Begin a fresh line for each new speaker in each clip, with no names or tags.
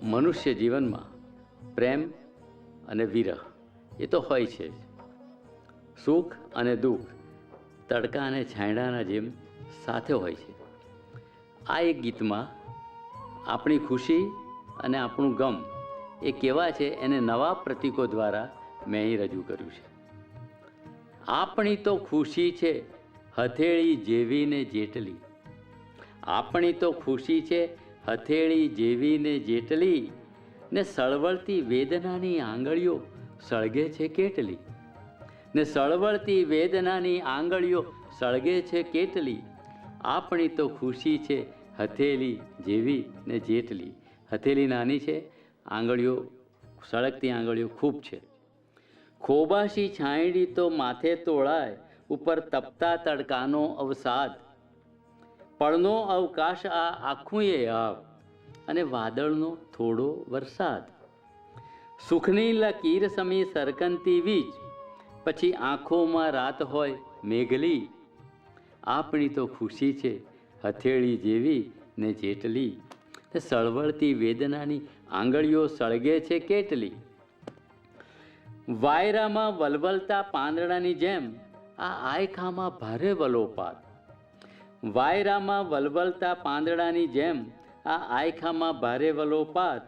મનુષ્ય જીવનમાં પ્રેમ અને વિરહ એ તો હોય છે જ. સુખ અને દુઃખ તડકા અને છાંયડાના જેમ સાથે હોય છે. આ એક ગીતમાં આપણી ખુશી અને આપણું ગમ એ કેવા છે એને નવા પ્રતીકો દ્વારા મેં અહીં રજૂ કર્યું છે. આપણી તો ખુશી છે હથેળી જેવી ને જેટલી, આપણી તો ખુશી છે હથેળી જેવી ને જેટલી, ને સળવળતી વેદનાની આંગળીઓ સળગે છે કેટલી, ને સળવળતી વેદનાની આંગળીઓ સળગે છે કેટલી. આપણી તો ખુશી છે હથેળી જેવી ને જેટલી. હથેળી નાની છે, આંગળીઓ સળગતી આંગળીઓ ખૂબ છે. ખોબાશી છાંયડી તો માથે તોળાય, ઉપર તપતા તડકાનો અવસાદ, પળનો અવકાશ આ આખું એ આવ, અને વાદળનો થોડો વરસાદ. સુખની લકીર સમી સરકનતી વીજ, પછી આંખોમાં રાત હોય મેઘલી. આપણી તો ખુશી છે હથેળી જેવી ને જેટલી, ને સળવળતી વેદનાની આંગળીઓ સળગે છે કેટલી. વાયરામાં વલવલતા પાંદડાની જેમ આ આયખામાં ભારે વલોપાત, વાયરામાં વલવલતા પાંદડાની જેમ આ આયખામાં ભારે વલોપાત.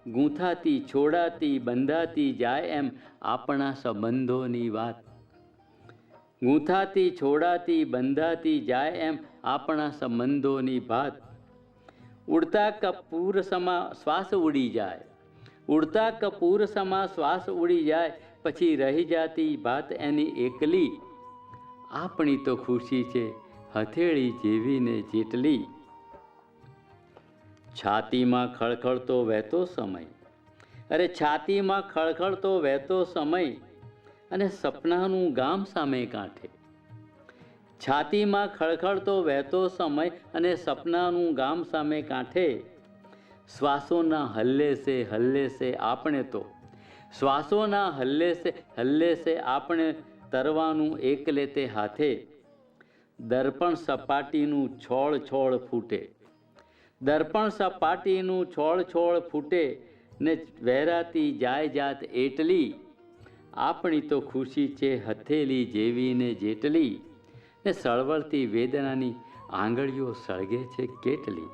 ગૂંથાતી છોડાતી બંધાતી જાય એમ આપણા સંબંધોની વાત, ગૂંથાતી છોડાતી બંધાતી જાય એમ આપણા સંબંધોની વાત. ઉડતા કપૂર સમા શ્વાસ ઉડી જાય, ઉડતા કપૂર સમા શ્વાસ ઉડી જાય, પછી રહી જાતી વાત એની એકલી. આપણી તો ખુશી છે હથેળી જેવી ને જેટલી. છાતીમાં ખળખળતો વહેતો સમય, અરે છાતીમાં ખળખળતો વહેતો સમય, અને સપનાનું ગામ સામે કાંઠે. છાતીમાં ખળખળતો વહેતો સમય અને સપનાનું ગામ સામે કાંઠે. શ્વાસોના હલ્લે સે આપણે તો, શ્વાસોના હલ્લે સે આપણે તરવાનું એકલે તે હાથે. દર્પણ સપાટીનું છોળ છોળ ફૂટે, દર્પણ સપાટીનું છોળ છોળ ફૂટે, ને વહેરાતી જાય જાત એટલી. આપણી તો ખુશી છે હથેળી જેવી ને જેટલી, ને સળવળતી વેદનાની આંગળીઓ સળગે છે કેટલી.